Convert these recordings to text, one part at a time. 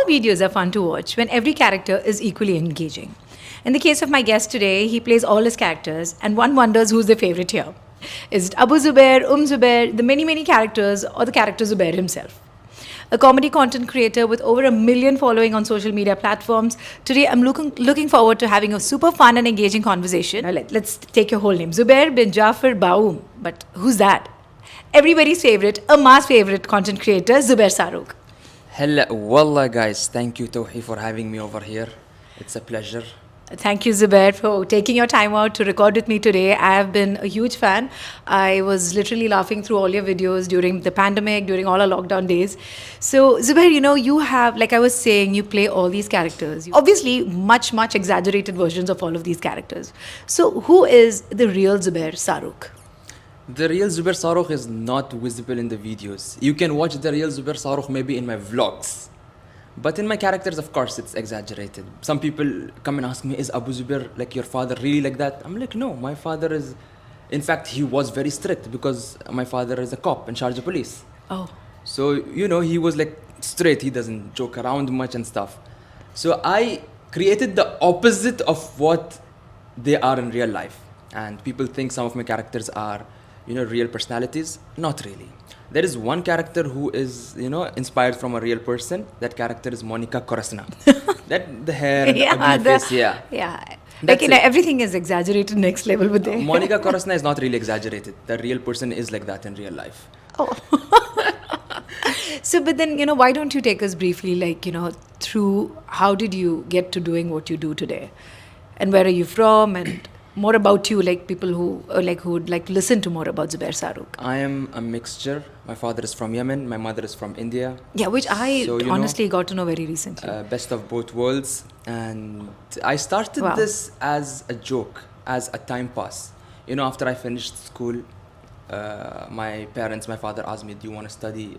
videos are fun to watch when every character is equally engaging. In the case of my guest today, he plays all his characters, and one wonders who's the favorite here. Is it Abu Zubair, Zubair, the many, many characters, or the character Zubair himself? A comedy content creator with over 1 million following on social media platforms. Today, I'm looking forward to having a super fun and engaging conversation. Now, let's take your whole name. Zubair bin Jafar Baum. But who's that? Everybody's favorite, a mass favorite content creator, Zubair Sarookh. Hello, wallah guys, thank you Tauhee for having me over here. It's a pleasure. Thank you, Zubair, for taking your time out to record with me today. I have been a huge fan. I was literally laughing through all your videos during the pandemic, during all our lockdown days. So, Zubair, you have, like I was saying, you play all these characters. Obviously, much, much exaggerated versions of all of these characters. So, who is the real Zubair Sarookh? The real Zubair Sarookh is not visible in the videos. You can watch the real Zubair Sarookh maybe in my vlogs. But in my characters, of course, it's exaggerated. Some people come and ask me, is Abu Zubair, like your father, really like that? I'm like, no, my father is... In fact, he was very strict because my father is a cop in charge of police. Oh. So, he was like straight. He doesn't joke around much and stuff. So I created the opposite of what they are in real life. And people think some of my characters are, real personalities. Not really. There is one character who is, inspired from a real person. That character is Monica Corasna. The hair and the ugly face, yeah. Yeah. That's like, everything is exaggerated next level with it. Monica Corasna is not really exaggerated. The real person is like that in real life. Oh. So, but then, why don't you take us briefly, through how did you get to doing what you do today? And where are you from? And more about you, like people who would like to listen to more about Zubair Sarookh. I am a mixture. My father is from Yemen. My mother is from India. Yeah, which I honestly got to know very recently. Best of both worlds. And I started this as a joke, as a time pass. After I finished school, my father asked me, do you want to study,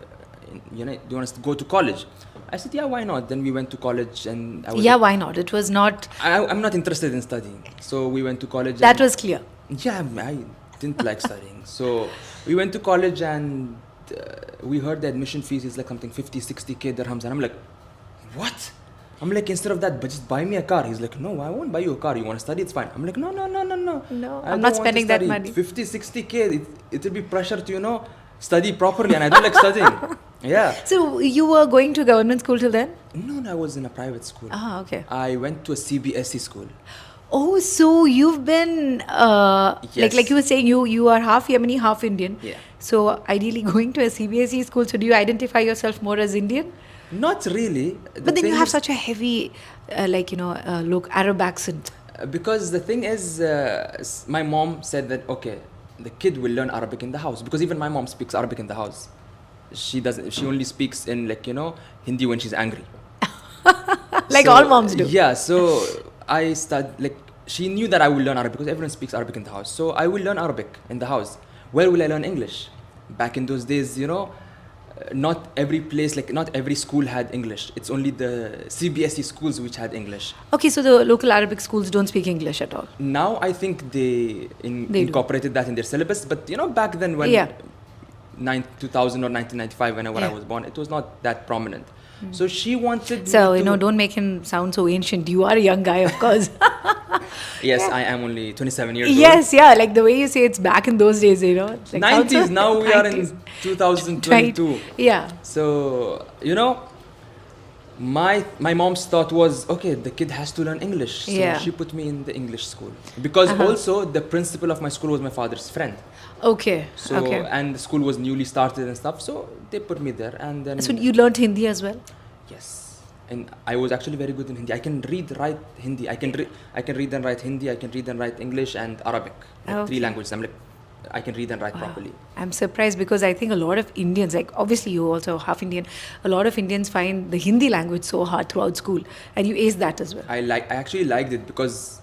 do you want to go to college? I said, yeah, why not? Then we went to college and why not? It was not... I'm not interested in studying. So we went to college. That was clear. Yeah, I didn't like studying. So we went to college and we heard the admission fees is like something 50, 60k dirhams. And I'm like, what? I'm like, instead of that, but just buy me a car. He's like, no, I won't buy you a car. You want to study? It's fine. I'm like, no. No, I'm not spending that money. 50, 60k, it will be pressure to, study properly. And I don't like studying. Yeah. So you were going to government school till then? No, I was in a private school. Ah, okay. I went to a CBSE school. Oh, so you've been yes. like you were saying, you are half Yemeni, half Indian. Yeah. So ideally going to a CBSE school, so do you identify yourself more as Indian? Not really. But then you have such a heavy, Arab accent. Because the thing is, my mom said that, okay, the kid will learn Arabic in the house. Because even my mom speaks Arabic in the house. She doesn't. She only speaks in Hindi when she's angry. All moms do. Yeah. So I started she knew that I will learn Arabic because everyone speaks Arabic in the house. So I will learn Arabic in the house. Where will I learn English? Back in those days, not every place, not every school had English. It's only the CBSE schools which had English. Okay, so the local Arabic schools don't speak English at all. Now I think they incorporated that in their syllabus. But back then when 2000 or 1995 when I was born, it was not that prominent. So she wanted don't make him sound so ancient. You are a young guy, of course. Yes, I am only 27 years old. Yes, yeah, like the way you say it's back in those days, 90s, now we are in 2022. Right. Yeah. So, my mom's thought was, okay, the kid has to learn English. So she put me in the English school. Because also the principal of my school was my father's friend. Okay. So, and the school was newly started and stuff, so they put me there. And then... So you learned Hindi as well? Yes. And I was actually very good in Hindi. I can read, write Hindi. I can read and write Hindi. I can read and write English and Arabic. 3 languages. I can read and write properly. I'm surprised because I think a lot of Indians, obviously you also half Indian, a lot of Indians find the Hindi language so hard throughout school, and you aced that as well. I actually liked it because,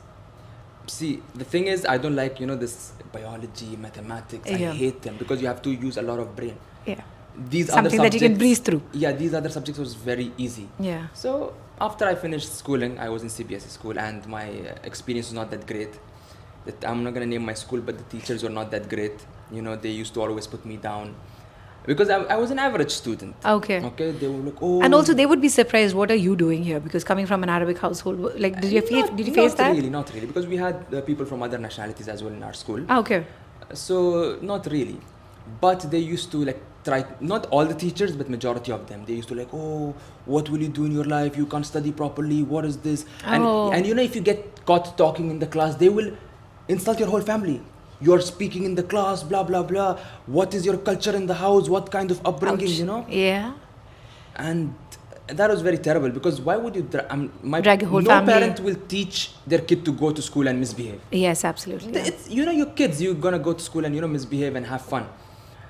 see, the thing is, I don't like, this biology, mathematics. I hate them because you have to use a lot of brain. Yeah. These Something other subjects, that you can breeze through. Yeah, these other subjects was very easy. Yeah. So after I finished schooling, I was in CBSE school and my experience was not that great. I'm not going to name my school, but the teachers were not that great. They used to always put me down. Because I was an average student. Okay. Okay, they were like, oh. And also, they would be surprised. What are you doing here? Because coming from an Arabic household, like, did you face that? Not really, because we had people from other nationalities as well in our school. Okay. So not really, but they used to like try. Not all the teachers, but majority of them. They used to like, oh, what will you do in your life? You can't study properly. What is this? And you know, if you get caught talking in the class, they will insult your whole family. You're speaking in the class, blah blah blah. What is your culture in the house? What kind of upbringing? Ouch. You know? Yeah. And that was very terrible, because why would you drag your whole family? No parent will teach their kid to go to school and misbehave. Yes, absolutely. Yeah. It's, you know, your kids, you're gonna go to school and, you know, misbehave and have fun.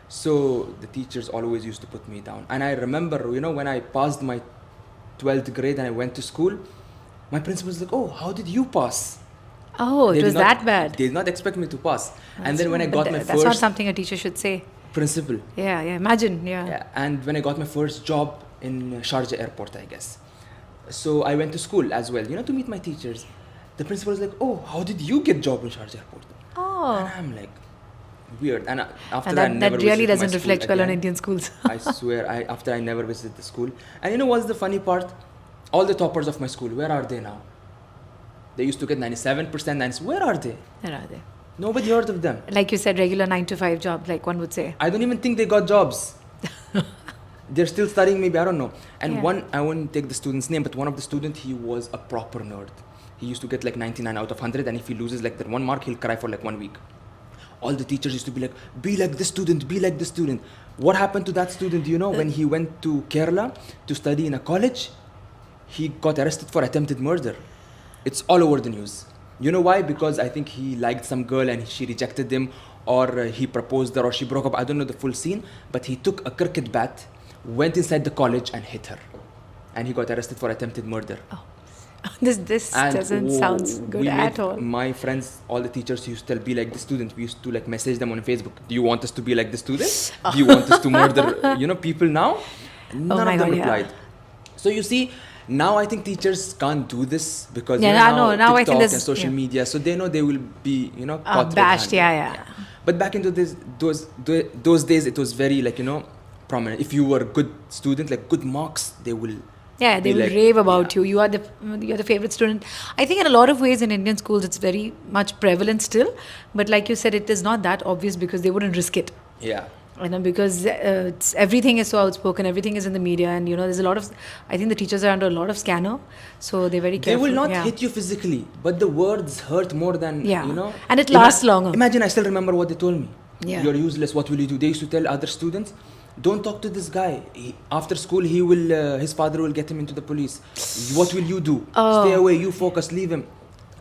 So the teachers always used to put me down. And I remember, you know, when I passed my 12th grade and I went to school, my principal was like, oh, how did you pass? Oh, it was that bad. They did not expect me to pass. That's and then when I got my that's first... not something a teacher should say. Principal. Yeah, imagine, Yeah, and when I got my first job in Sharjah airport, I guess. So I went to school as well, you know, to meet my teachers. The principal was like, oh, how did you get job in Sharjah airport? Oh. And I'm like, weird. And after and that, I never that really visited doesn't my school reflect well on again. Indian schools. I swear, after I never visited the school. And you know what's the funny part? All the toppers of my school, where are they now? They used to get 97%, 90. Where are they? Where are they? Nobody heard of them. Like you said, regular 9 to 5 job, like one would say. I don't even think they got jobs. They're still studying, maybe, I don't know. And I won't take the student's name, but one of the students, he was a proper nerd. He used to get like 99 out of 100, and if he loses like that 1 mark, he'll cry for like 1 week. All the teachers used to be like this student, be like this student. What happened to that student, you know, when he went to Kerala to study in a college, he got arrested for attempted murder. It's all over the news. You know why? Because I think he liked some girl and she rejected him, or he proposed her, or she broke up. I don't know the full scene, but he took a cricket bat, went inside the college and hit her. And he got arrested for attempted murder. Oh. This doesn't sound good at all. My friends, all the teachers used to tell, be like the student. We used to like message them on Facebook. Do you want us to be like the student? Do you want us to murder, you know, people now? None of them replied. So you see, now I think teachers can't do this because now I think TikTok and social media, so they know they will be, you know, caught bashed. Yeah. But back into those days, it was very like, you know, prominent. If you were a good student, like good marks, they will. Yeah, they will like, rave about you. You're the favorite student. I think in a lot of ways in Indian schools, it's very much prevalent still. But like you said, it is not that obvious because they wouldn't risk it. Yeah. You know, because everything is so outspoken, everything is in the media, and you know, there's a lot of. I think the teachers are under a lot of scanner, so they're very careful. They will not hit you physically, but the words hurt more than you know. And it lasts longer. Imagine, I still remember what they told me. Yeah. You're useless. What will you do? They used to tell other students, don't talk to this guy. After school, he will. His father will get him into the police. What will you do? Stay away. You focus. Leave him.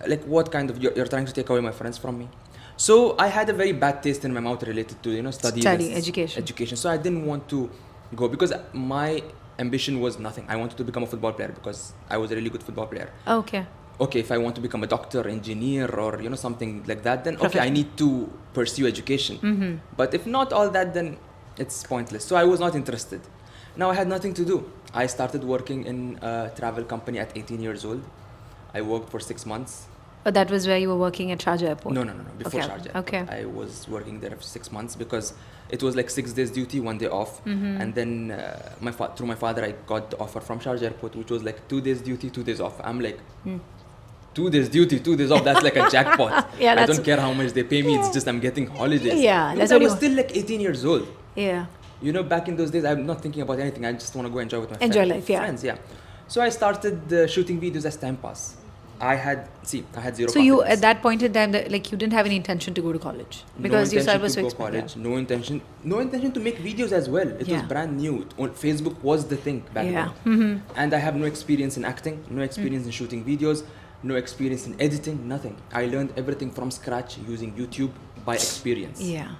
Like what kind of? You're trying to take away my friends from me. So I had a very bad taste in my mouth related to, you know, education. So I didn't want to go because my ambition was nothing. I wanted to become a football player because I was a really good football player. Okay, if I want to become a doctor, engineer, or, you know, something like that, then okay, I need to pursue education. Mm-hmm. But if not all that, then it's pointless. So I was not interested. Now I had nothing to do. I started working in a travel company at 18 years old. I worked for 6 months. But that was where you were working at Sharjah airport? No. Before Sharjah. Okay. I was working there for 6 months because it was like 6 days duty, 1 day off. Mm-hmm. And then through my father, I got the offer from Sharjah airport, which was like 2 days duty, 2 days off. I'm like, 2 days duty, 2 days off. That's like a jackpot. I don't care how much they pay me. It's just I'm getting holidays. Yeah, because I was still like 18 years old. Yeah. You know, back in those days, I'm not thinking about anything. I just want to go enjoy with my friends. Yeah. So I started shooting videos as time pass. I had zero confidence. So you, at that point in time, like you didn't have any intention to go to college? Because no intention to go college. No intention to make videos as well. It was brand new. Facebook was the thing back then. Mm-hmm. And I have no experience in acting, no experience in shooting videos, no experience in editing, nothing. I learned everything from scratch using YouTube by experience. Yeah.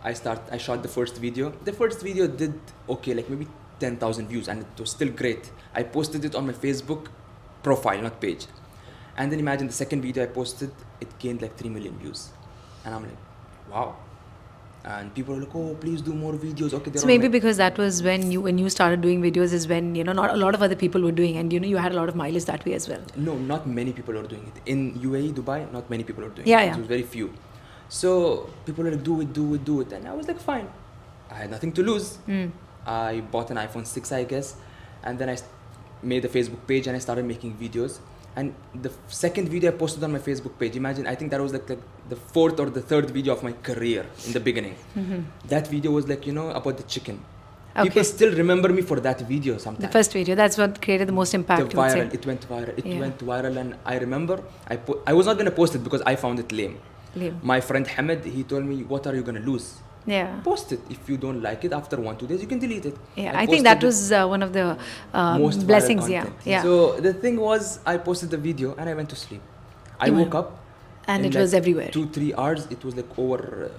I shot the first video. The first video did okay, like maybe 10,000 views, and it was still great. I posted it on my Facebook profile, not page. And then imagine the second video I posted, it gained like 3 million views. And I'm like, wow. And people are like, oh, please do more videos. Okay, so maybe because that was when you started doing videos is when, you know, not a lot of other people were doing, and, you know, you had a lot of mileage that way as well. No, not many people are doing it. In UAE, Dubai, not many people are doing it. Yeah. It was very few. So people are like, do it. And I was like, fine. I had nothing to lose. I bought an iPhone 6, I guess, and then I made a Facebook page and I started making videos. And the second video I posted on my Facebook page, imagine, I think that was like the fourth or the third video of my career in the beginning. That video was like, about the chicken. Okay. People still remember me for that video sometimes. The first video, that's what created the most impact. The viral, it went viral. It went viral, and I remember I was not going to post it because I found it lame. My friend Hamid, he told me, what are you going to lose? Yeah. Post it. If you don't like it, after 1-2 days, you can delete it. Yeah, I think that was one of the most blessings. viral content. Yeah. So the thing was, I posted the video and I went to sleep. I woke up. And it like was everywhere. 2-3 hours, it was like over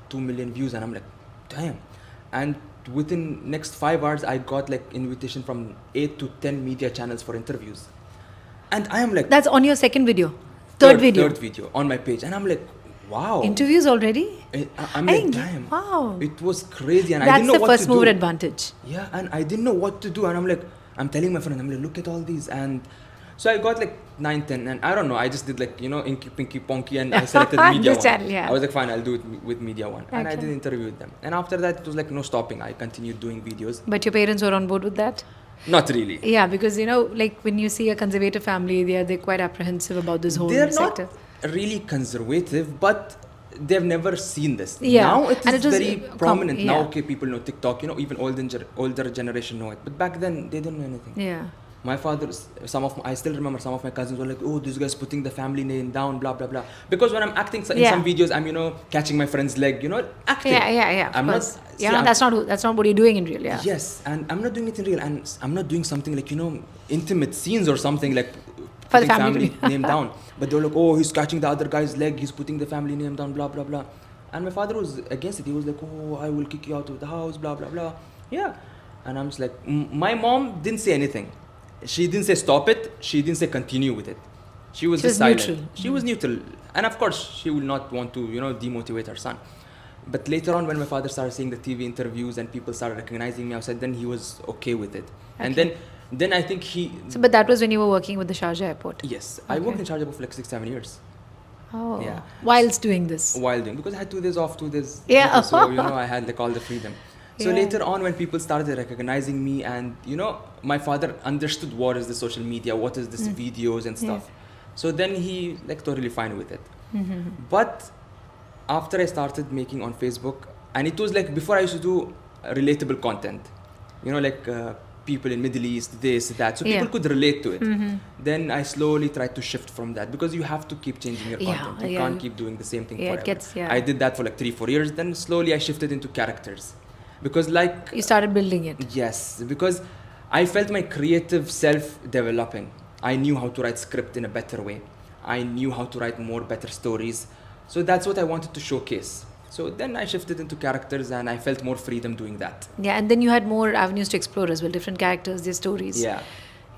2 million views. And I'm like, damn. And within next 5 hours, I got like invitation from 8 to 10 media channels for interviews. And I am like... That's on your second video? Third video? Third video on my page. And I'm like, wow. Interviews already? I'm like, damn. Wow. It was crazy. And That's I didn't know what to do. That's the first mover advantage. Yeah, and I didn't know what to do. And I'm like, I'm telling my friend, I'm like, look at all these. And so I got like 9, 10. And I don't know, I just did like, Inky, Pinky, Ponky. And I selected Media One. Channel, yeah. I was like, fine, I'll do it with Media One. And I Okay. did an interview with them. And after that, it was like no stopping. I continued doing videos. But your parents were on board with that? Not really. Yeah, because, like when you see a conservative family, they're quite apprehensive about this whole They're sector. not really conservative, but they've never seen this. Yeah. Now it And is it was, very prominent. Now, yeah. okay, people know TikTok, even older generation know it. But back then, they didn't know anything. Yeah. My father, I still remember some of my cousins were like, oh, this guy's putting the family name down, blah, blah, blah. Because when I'm acting in some videos, I'm, catching my friend's leg, acting. Yeah. I'm course. not, Yeah, that's not what you're doing in real, yeah. Yes, and I'm not doing it in real. And I'm not doing something like, intimate scenes or something like For the putting family. name down. But they're like, oh, he's catching the other guy's leg, he's putting the family name down, blah, blah, blah. And my father was against it. He was like, oh, I will kick you out of the house, blah, blah, blah. Yeah. And I'm just like, my mom didn't say anything. She didn't say stop it. She didn't say continue with it. She was just silent. Neutral. She was neutral. And of course, she will not want to, demotivate her son. But later on, when my father started seeing the TV interviews and people started recognizing me outside, then he was okay with it. Okay. And then I think But that was when you were working with the Sharjah airport? Yes. I worked in Sharjah for like 6-7 years. Oh. Yeah. Whilst doing this? While doing, because I had 2 days off, 2 days. Yeah. So, I had like all the freedom. So later on, when people started recognizing me and, my father understood what is the social media, what is this videos and stuff. Yeah. So then he like totally fine with it. But after I started making on Facebook, and it was like before I used to do relatable content, like people in Middle East, this, that. So people could relate to it. Then I slowly tried to shift from that because you have to keep changing your content. You can't keep doing the same thing forever. I did that for like 3-4 years. Then slowly I shifted into characters. Because like... You started building it. Yes, because I felt my creative self developing. I knew how to write script in a better way. I knew how to write better stories. So that's what I wanted to showcase. So then I shifted into characters and I felt more freedom doing that. Yeah, and then you had more avenues to explore as well, different characters, their stories. Yeah.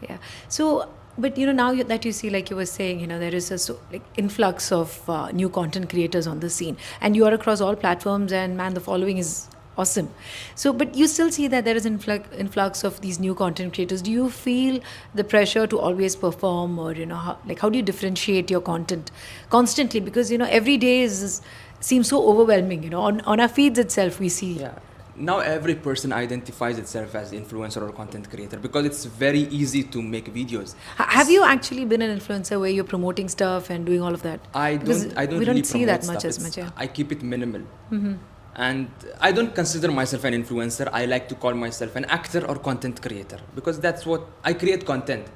Yeah. So, but now that you see, like you were saying, there is a influx of new content creators on the scene. And you are across all platforms and man, the following is awesome. So, but you still see that there is influx of these new content creators. Do you feel the pressure to always perform, or how do you differentiate your content constantly? Because every day seems so overwhelming. On our feeds itself, we see. Yeah. Now every person identifies itself as influencer or content creator because it's very easy to make videos. Have you actually been an influencer where you're promoting stuff and doing all of that? I don't we really don't see that promote much stuff. as much. Yeah. I keep it minimal. And I don't consider myself an influencer. I like to call myself an actor or content creator because that's what I create content.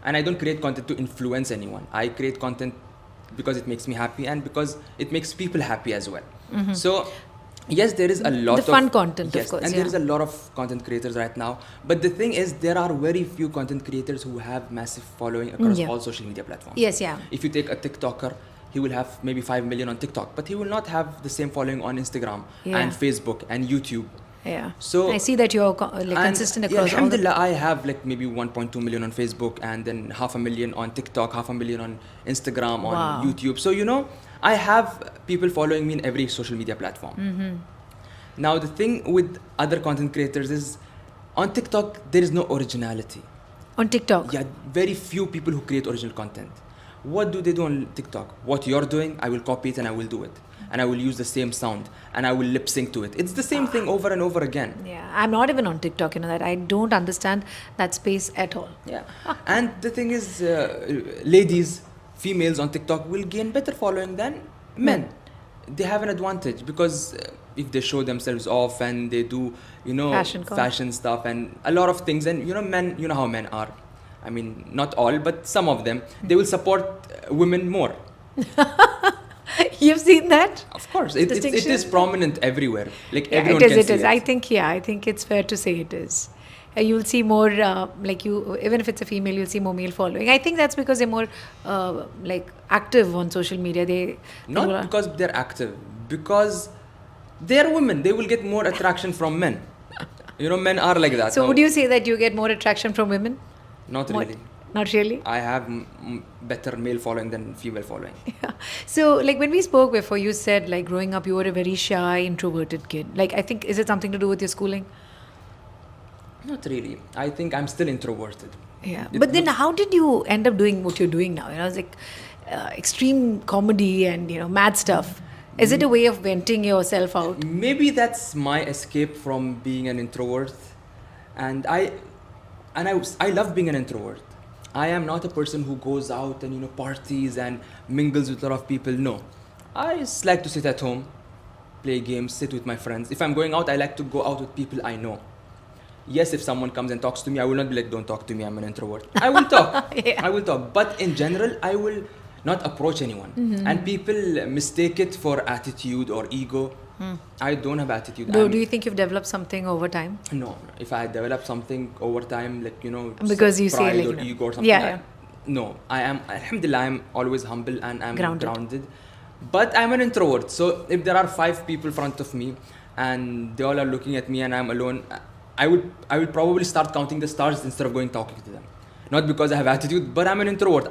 And I don't create content to influence anyone. I create content because it makes me happy and because it makes people happy as well. So yes, there is a lot of fun content, of course. And there is a lot of content creators right now. But the thing is, there are very few content creators who have massive following across all social media platforms. Yes, yeah. If you take a TikToker, he will have maybe 5 million on TikTok, but he will not have the same following on Instagram and Facebook and YouTube. Yeah. So I see that you're consistent across all. Alhamdulillah, I have like maybe 1.2 million on Facebook and then 500,000 on TikTok, 500,000 on Instagram, on YouTube. So I have people following me in every social media platform. Now the thing with other content creators is on TikTok there is no originality. On TikTok? Yeah, very few people who create original content. What do they do on TikTok? What you're doing, I will copy it and I will do it. and I will use the same sound and I will lip sync to it. It's the same thing over and over again. Yeah, I'm not even on TikTok, you know that. I don't understand that space at all. Yeah. And the thing is, ladies, females on TikTok will gain better following than men. They have an advantage because if they show themselves off and they do, you know, fashion stuff and a lot of things, and you know, men, you know how men are. I mean, not all, but some of them, they will support women more. You've seen that? Of course, it is prominent everywhere. Like Yeah, everyone it is. can It see is. it. I think it's fair to say it is. You'll see more even if it's a female, you'll see more male following. I think that's because they're more like active on social media. Not because they're active, because they're women. They will get more attraction from men. You know, men are like that. So Now, would you say that you get more attraction from women? Not really. Not really? I have better male following than female following. Yeah. So, like when we spoke before, you said like growing up you were a very shy, introverted kid. Like I think, is it something to do with your schooling? Not really. I think I'm still introverted. Yeah. But then how did you end up doing what you're doing now? You know, it's like extreme comedy and, you know, mad stuff. Is it a way of venting yourself out? Maybe that's my escape from being an introvert. And I love being an introvert. I am not a person who goes out and, you know, parties and mingles with a lot of people. No. I just like to sit at home, play games, sit with my friends. If I'm going out, I like to go out with people I know. Yes, if someone comes and talks to me, I will not be like, don't talk to me, I'm an introvert. I will talk. Yeah. I will talk. But in general, I will not approach anyone. And people mistake it for attitude or ego. I don't have attitude. Do you think you've developed something over time? No. If I develop something over time, like, you know, Because you say pride like, or you know, ego or something, yeah. no. I am, alhamdulillah, I'm always humble and I'm Grounded. grounded. But I'm an introvert. So if there are 5 people in front of me and they all are looking at me and I'm alone, I will probably start counting the stars instead of going talking to them. Not because I have attitude, but I'm an introvert.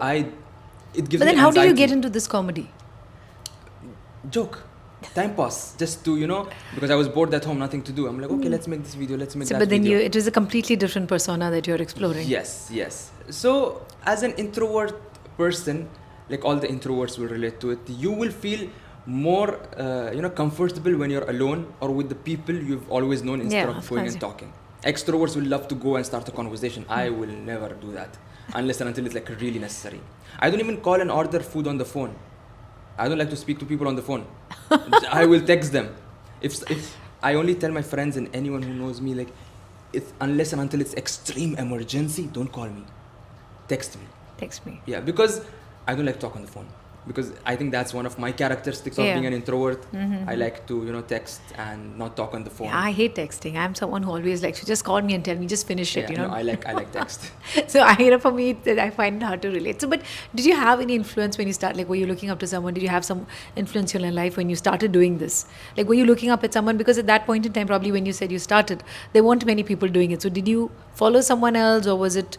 It gives But then me how do you anxiety. get into this comedy? Joke. Time pass. Just to, you know, because I was bored at home, nothing to do. I'm like, okay, let's make this video, let's make that But then video. it is a completely different persona that you're exploring. Yes. So as an introvert person, like all the introverts will relate to it, you will feel more, comfortable when you're alone or with the people you've always known instead of going and talking. Extroverts will love to go and start a conversation. I will never do that unless and until it's like really necessary. I don't even call and order food on the phone. I don't like to speak to people on the phone. I will text them. If I only tell my friends and anyone who knows me, like, unless and until it's extreme emergency, don't call me. Text me. Text me. Yeah, because I don't like to talk on the phone. Because I think that's one of my characteristics of being an introvert. I like to, you know, text and not talk on the phone. Yeah, I hate texting. I'm someone who always likes to just call me and tell me, just finish it, you know. No, I like text. So, for me, I find it hard to relate. So, but did you have any influence when you start? Like, were you looking up to someone? Did you have some influence in your life when you started doing this? Like, were you looking up at someone? Because at that point in time, probably when you said you started, there weren't many people doing it. So, did you follow someone else or was it...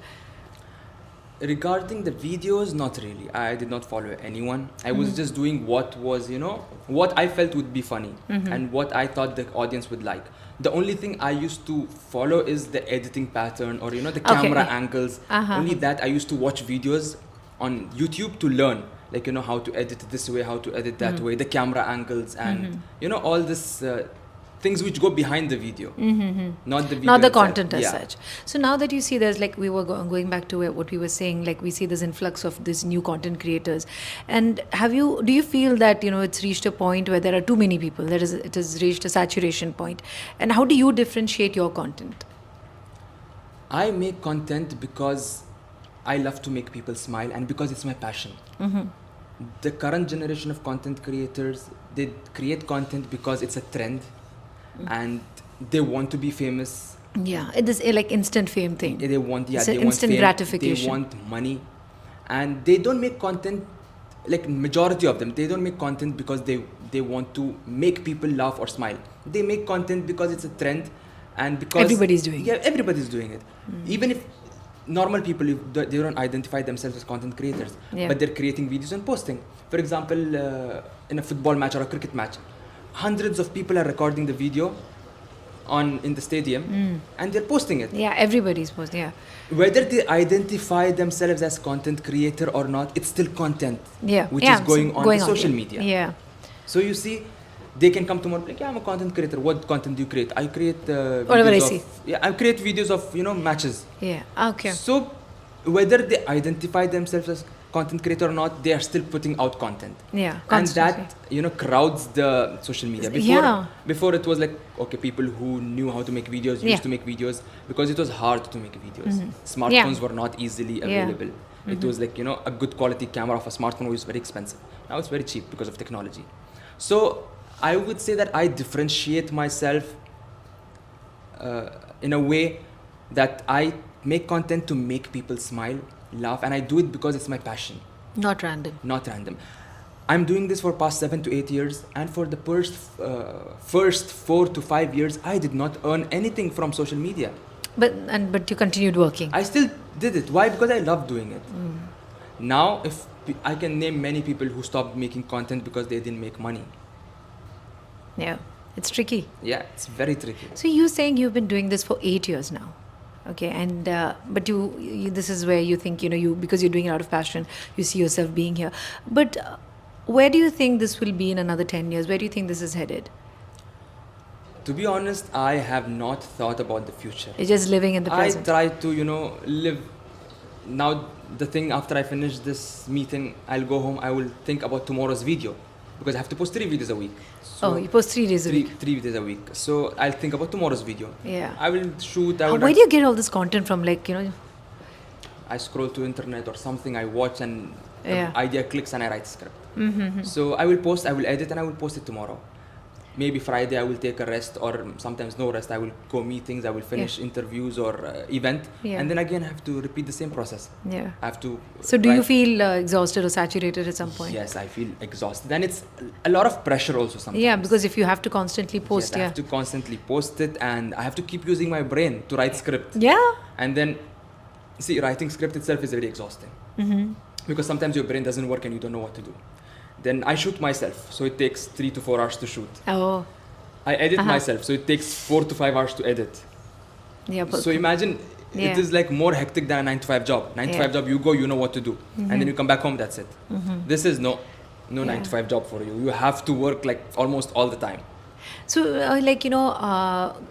Regarding the videos, not really. I did not follow anyone. I was just doing what was, you know, what I felt would be funny and what I thought the audience would like. The only thing I used to follow is the editing pattern or, you know, the camera angles. Only that I used to watch videos on YouTube to learn. Like, you know, how to edit this way, how to edit that way, the camera angles and, you know, all this... things which go behind the video, not the video not the itself. content as such. So now that you see there's like, we were going back to what we were saying, like we see this influx of these new content creators, and do you feel that, you know, it's reached a point where there are too many people, it has reached a saturation point, and how do you differentiate your content? I make content because I love to make people smile and because it's my passion. The current generation of content creators, they create content because it's a trend and they want to be famous. Yeah, it is like instant fame thing. They want, it's they an want instant fame, gratification. they want money, and they don't make content, like majority of them, they don't make content because they want to make people laugh or smile. They make content because it's a trend and because everybody's doing it. Yeah, everybody's doing it. Even if normal people, they don't identify themselves as content creators, but they're creating videos and posting. For example, in a football match or a cricket match, hundreds of people are recording the video in the stadium and they're posting it. Yeah, everybody's posting, yeah. Whether they identify themselves as content creator or not, it's still content which is going on social media. Yeah. So you see, they can come tomorrow like, yeah, I'm a content creator. What content do you create? I create Whatever I videos see. of, yeah, I create videos of, you know, matches. Yeah. Okay. So whether they identify themselves as content creator or not, they are still putting out content. Yeah. And Constantly. that, you know, crowds the social media. Yeah. Before it was like, okay, people who knew how to make videos Yeah. used to make videos because it was hard to make videos. Smartphones were not easily available. It was like, you know, a good quality camera of a smartphone was very expensive. Now it's very cheap because of technology. So I would say that I differentiate myself in a way that I make content to make people smile, laugh, and I do it because it's my passion, Not random. not random. I'm doing this for past 7 to 8 years, and for the first 4 to 5 years, I did not earn anything from social media. But you continued working. I still did it. Why? Because I love doing it. Now, if I can name many people who stopped making content because they didn't make money. Yeah. It's tricky. Yeah, it's very tricky. So you're saying you've been doing this for 8 years now. Okay, and but you this is where you think, you know, you, because you're doing it out of passion, you see yourself being here. But where do you think this will be in another 10 years? Where do you think this is headed? To be honest, I have not thought about the future. You're just living in the I present. try to, you know, live. Now, the thing, after I finish this meeting, I'll go home, I will think about tomorrow's video. Because I have to post 3 videos a week. So Oh, you post 3 days a week. 3 videos a week. So I'll think about tomorrow's video. Yeah. I will shoot. I will Where do you get all this content from? Like, you know, I scroll to internet or something, I watch and Yeah. the idea clicks and I write script. So I will post, I will edit and I will post it tomorrow. Maybe Friday I will take a rest or sometimes no rest. I will go meetings, I will finish interviews or event. Yeah. And then again I have to repeat the same process. yeah. I have to So do you write- feel exhausted or saturated at some point? Yes, I feel exhausted. And it's a lot of pressure also sometimes. Yeah, because if you have to constantly Yes, post, I yeah. have to constantly post it and I have to keep using my brain to write script. Yeah. And then, see, writing script itself is very exhausting. Because sometimes your brain doesn't work and you don't know what to do. Then I shoot myself, so it takes 3 to 4 hours to shoot. Oh, I edit myself, so it takes 4 to 5 hours to edit. yeah. But So imagine Yeah. it is like more hectic than a 9 to 5 job. 9 to 5 job, you go, you know what to do. And then you come back home, that's it. This is no 9 to 5 job for you. You have to work like almost all the time. So, like, you know,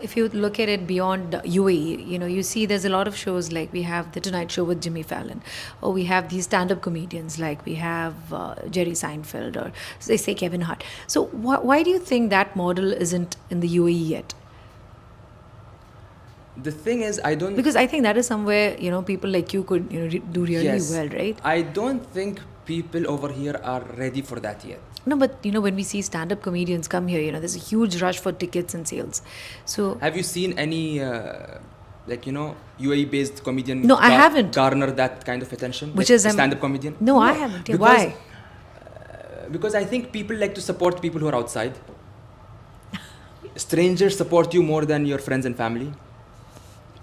if you look at it beyond UAE, you know, you see there's a lot of shows like we have The Tonight Show with Jimmy Fallon, or we have these stand-up comedians like we have Jerry Seinfeld, or they say Kevin Hart. So, why do you think that model isn't in the UAE yet? The thing is, I don't... Because I think that is somewhere, you know, people like you could, you know, do really Yes. well, right? I don't think people over here are ready for that yet. No, but, you know, when we see stand-up comedians come here, you know, there's a huge rush for tickets and sales. So, Have you seen any, like, you know, UAE-based comedian No, I haven't. garner that kind of attention? Which like is, a stand-up comedian? no, I haven't. Yeah, Because, why? Because I think people like to support people who are outside. Strangers support you more than your friends and family.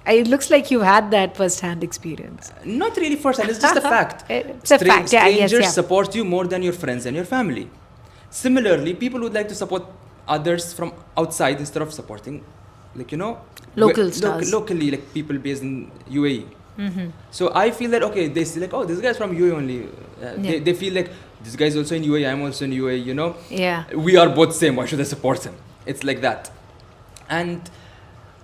It looks like you've had that first-hand experience. Not really firsthand, it's just a fact. It's a fact, yeah, yes, Strangers yeah. support you more than your friends and your family. Similarly, people would like to support others from outside instead of supporting, like, you know, Local stars. locally, like people based in UAE. So I feel that, okay, they see like, oh, this guy's from UAE only. They feel like, this guy's also in UAE, I'm also in UAE, you know. Yeah. We are both same, why should I support him? It's like that. And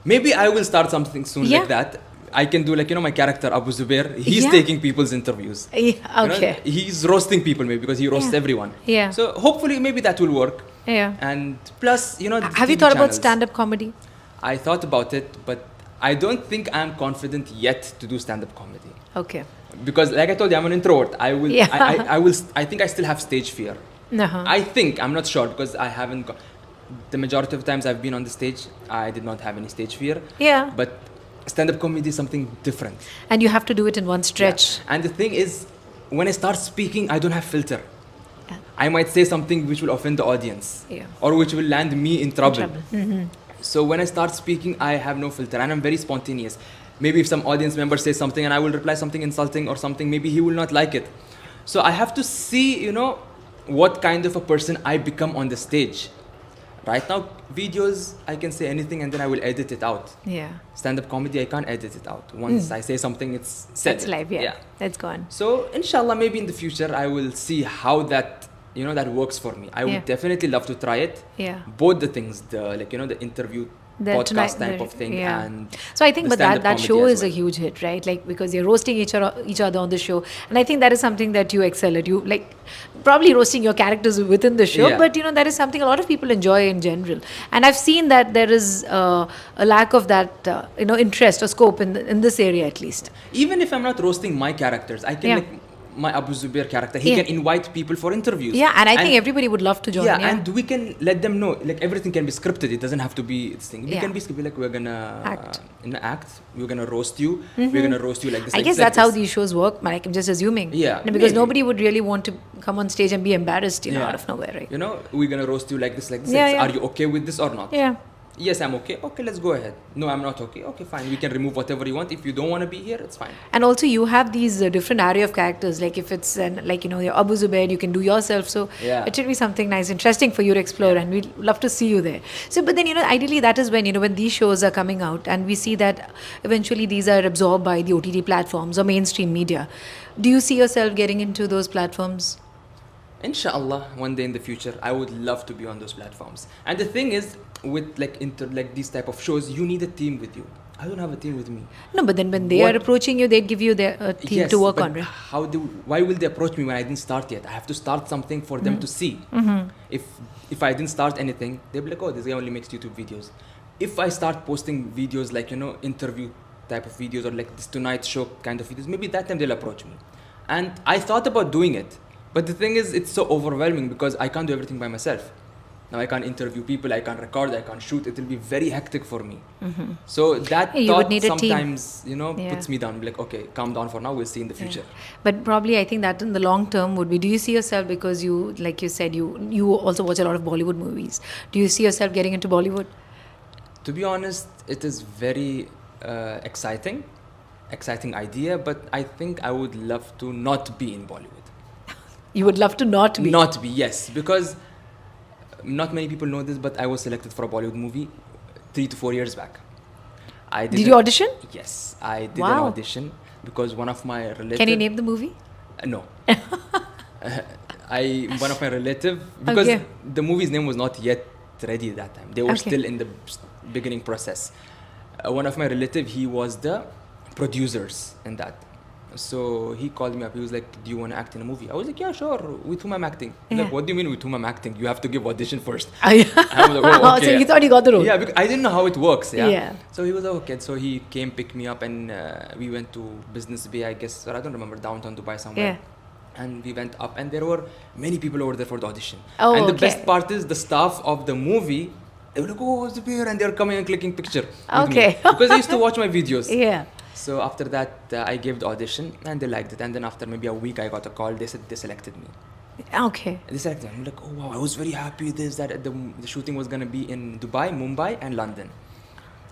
maybe I will start something soon Yeah. like that. I can do like, you know, my character Abu Zubair, he's Yeah. taking people's interviews. Yeah, You know, okay. he's roasting people maybe because he roasts Yeah. everyone. Yeah. So hopefully maybe that will work. Yeah. And plus, you know, the Have you TV thought about channels. stand-up comedy? I thought about it, but I don't think I'm confident yet to do stand-up comedy. Okay. Because like I told you, I'm an introvert. I will, Yeah. I think I still have stage fear. Uh-huh. I think, I'm not sure because I haven't got, the majority of times I've been on the stage, I did not have any stage fear. Yeah. But stand-up comedy is something different. And you have to do it in one stretch. Yeah. And the thing is, when I start speaking, I don't have filter. Yeah. I might say something which will offend the audience. Yeah. Or which will land me in trouble. Mm-hmm. So when I start speaking, I have no filter and I'm very spontaneous. Maybe if some audience member says something and I will reply something insulting or something, maybe he will not like it. So I have to see, you know, what kind of a person I become on the stage. Right now, videos, I can say anything and then I will edit it out. Yeah. Stand-up comedy, I can't edit it out. Once I say something, it's said. That's live, yeah. That's gone. So, inshallah, maybe in the future, I will see how that that works for me. I Yeah. would definitely love to try it. Yeah. Both the things, the interview The podcast tonight- type the- of thing, yeah. and So I think, the but stand-up that comedy show as is a well. huge hit, right? Like, because you're roasting each other on the show, and I think that is something that you excel at. You like probably roasting your characters within the show, Yeah. but that is something a lot of people enjoy in general. And I've seen that there is a lack of that interest or scope in this area at least. Even if I'm not roasting my characters, I can Yeah. like my Abu Zubair character. He Yeah. can invite people for interviews. Yeah, and I think everybody would love to join. Yeah, and we can let them know, like, everything can be scripted. It doesn't have to be its thing. We Yeah. can be scripted, like, we're gonna Act. act. We're gonna roast you. We're gonna roast you like this. I like guess this, like that's how this. these shows work. Like, I'm just assuming. Yeah, Because maybe. nobody would really want to come on stage and be embarrassed, Yeah. out of nowhere, right? We're gonna roast you like this, like this. Yeah, like this. yeah. Are you okay with this or not? Yeah. Yes, I'm okay. Okay, let's go ahead. No, I'm not okay. Okay, fine. We can remove whatever you want. If you don't want to be here, it's fine. And also, you have these different array of characters. Like, if it's your Abu Zubair, you can do yourself. So Yeah. it should be something nice, interesting for you to explore, and we'd love to see you there. So, but then ideally, that is when when these shows are coming out, and we see that eventually these are absorbed by the OTT platforms or mainstream media. Do you see yourself getting into those platforms? Inshallah, one day in the future, I would love to be on those platforms. And the thing is, with these type of shows, you need a team with you. I don't have a team with me. No, but then when they are approaching you, they'd give you their team Yes, to work but on, right? why will they approach me when I didn't start yet? I have to start something for them to see. If I didn't start anything, they'll be like, oh, this guy only makes YouTube videos. If I start posting videos like, interview type of videos, or like this Tonight Show kind of videos, maybe that time they'll approach me. And I thought about doing it. But the thing is, it's so overwhelming because I can't do everything by myself. Now I can't interview people, I can't record, I can't shoot. It will be very hectic for me. So that You would thought need a team. sometimes, Yeah. puts me down. Be like, okay, calm down for now. We'll see in the future. But probably I think that in the long term would be, do you see yourself, because you, like you said, you also watch a lot of Bollywood movies. Do you see yourself getting into Bollywood? To be honest, it is very exciting idea, but I think I would love to not be in Bollywood. You would love to not be. Not be, yes, because not many people know this, but I was selected for a Bollywood movie 3 to 4 years back. Did you audition? Yes, I did Wow. an audition because one of my relatives. Can you name the movie? No. One of my relative, because Okay. the movie's name was not yet ready at that time. They were Okay. still in the beginning process. One of my relative, he was the producers in that. So he called me up. He was like, do you want to act in a movie? I was like, yeah, sure. With whom I'm acting? He's Yeah. like, what do you mean with whom I'm acting? You have to give audition first. I I was like, oh, okay. So you thought you got the role? Yeah, because I didn't know how it works. Yeah. Yeah. So he was like, okay. So he came, picked me up, and we went to Business Bay, I guess, or I don't remember, downtown Dubai somewhere. Yeah. And we went up, and there were many people over there for the audition. Oh, and the okay. best part is the staff of the movie. They were like, oh, Zubair, and they're coming and clicking picture. with me. Okay. Because they used to watch my videos. Yeah. So after that, I gave the audition, and they liked it. And then after maybe a week, I got a call. They said they selected me. Okay. They selected me. I'm like, oh wow, I was very happy. That the shooting was gonna be in Dubai, Mumbai, and London.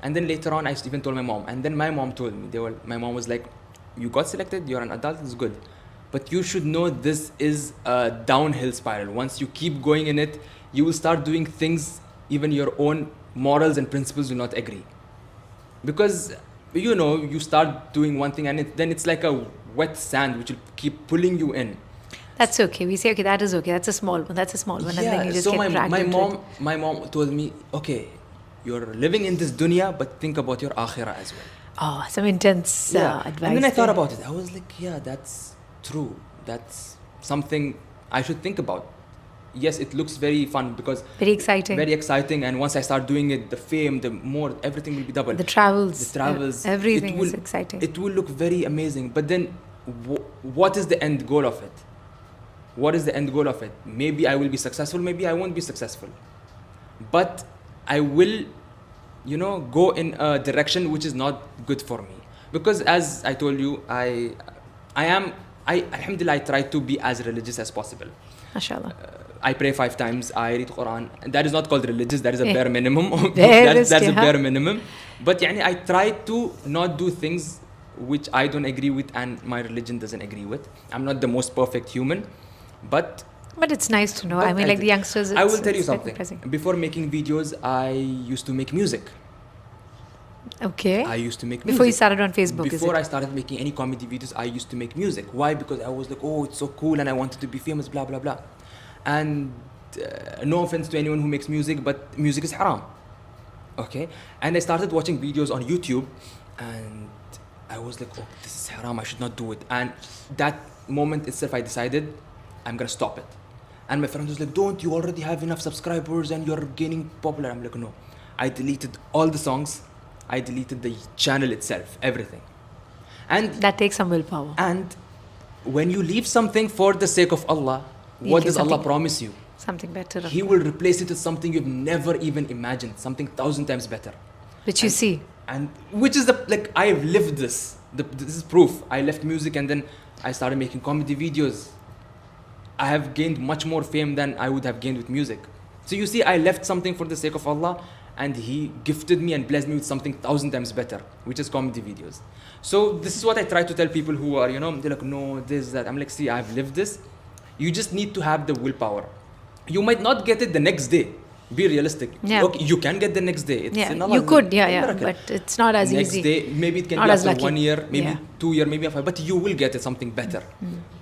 And then later on, I even told my mom. And then my mom told me. My mom was like, you got selected. You're an adult. It's good. But you should know this is a downhill spiral. Once you keep going in it, you will start doing things even your own morals and principles will not agree. Because, you start doing one thing and then it's like a wet sand which will keep pulling you in. That's okay. We say, okay, that is okay. That's a small one. That's a small one. And then you just so get dragged into it. my mom told me, okay, you're living in this dunya, but think about your akhirah as well. Oh, some intense advice. And then I thought there. about it. I was like, yeah, that's true. That's something I should think about. Yes, it looks very fun because Very exciting. Very exciting, and once I start doing it, the fame, the more, everything will be double. The travels. Everything it will, is exciting. It will look very amazing, but then what is the end goal of it? What is the end goal of it? Maybe I will be successful, maybe I won't be successful. But I will, go in a direction which is not good for me. Because as I told you, alhamdulillah, I try to be as religious as possible. MashaAllah. I pray 5 times, I read Quran. And that is not called religious, that is a bare minimum. Barest, that's a yeah. bare minimum. But I try to not do things which I don't agree with and my religion doesn't agree with. I'm not the most perfect human, but it's nice to know. but I mean, like the youngsters. I will tell you it's quite something. impressive. Before making videos, I used to make music. Okay. I used to make Before you music. started on Facebook, Before is I it? started making any comedy videos, I used to make music. Why? Because I was like, oh, it's so cool and I wanted to be famous, blah, blah, blah. And no offense to anyone who makes music, but music is haram. Okay? And I started watching videos on YouTube, and I was like, oh, this is haram, I should not do it. And that moment itself, I decided I'm gonna stop it. And my friend was like, don't, you already have enough subscribers and you're gaining popular. I'm like, no. I deleted all the songs, I deleted the channel itself, everything. And That takes some willpower. and when you leave something for the sake of Allah, You what get does Allah something- promise you? Something better. He will replace it with something you've never even imagined, something 1,000 times better. Which you and- see. And which is like, I've lived this. This is proof. I left music and then I started making comedy videos. I have gained much more fame than I would have gained with music. So you see, I left something for the sake of Allah, and He gifted me and blessed me with something 1,000 times better, which is comedy videos. So this is what I try to tell people who are, they're like, no, this, that. I'm like, see, I've lived this. You just need to have the willpower. You might not get it the next day. Be realistic. Yeah. Okay, you can get the next day. It's Yeah, in you Allah's could, yeah, miracle. but it's not as Next easy. day, maybe it can Not be as after lucky. 1 year, maybe Yeah. 2 years, maybe after, but you will get it something better.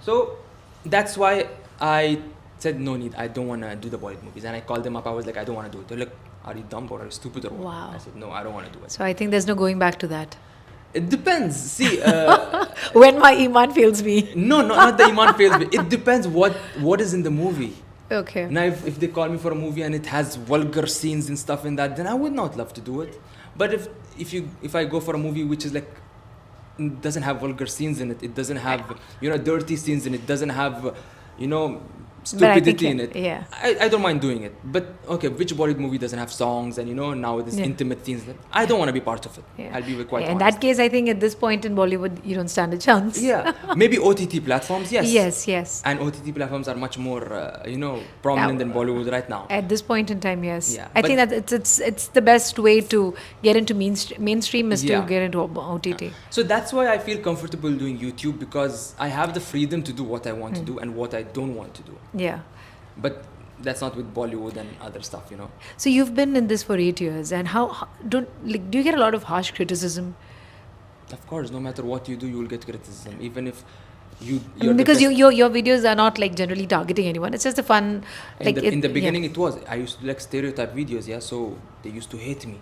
So that's why I said no need. I don't want to do the Bollywood movies, and I called them up. I was like, I don't want to do it. They're like, are you dumb or are you stupid or what? Wow. I said no, I don't want to do it. So I think there's no going back to that. It depends. See, When my iman fails me. no, not the iman fails me. It depends what is in the movie. Okay. Now, if they call me for a movie and it has vulgar scenes and stuff in that, then I would not love to do it. But if I go for a movie which is like doesn't have vulgar scenes in it, it doesn't have dirty scenes in it, doesn't have stupidity in it. Yeah. I don't mind doing it. But okay, which Bollywood movie doesn't have songs and now this Yeah. intimate scenes? I don't want to be part of it. Yeah. I'll be quite In honest. that case, I think at this point in Bollywood, you don't stand a chance. Yeah, maybe OTT platforms, yes. Yes. And OTT platforms are much more, prominent than Bollywood right now. At this point in time, yes. Yeah, I but- think that it's the best way to get into mainstream is Yeah. to get into OTT. So that's why I feel comfortable doing YouTube, because I have the freedom to do what I want to do and what I don't want to do. Yeah. But that's not with Bollywood and other stuff. So you've been in this for 8 years, and do you get a lot of harsh criticism? Of course, no matter what you do, you will get criticism, even if you're Because the best. your videos are not like generally targeting anyone. It's just a fun. In the beginning, it was. I used to like stereotype videos, yeah. So they used to hate me.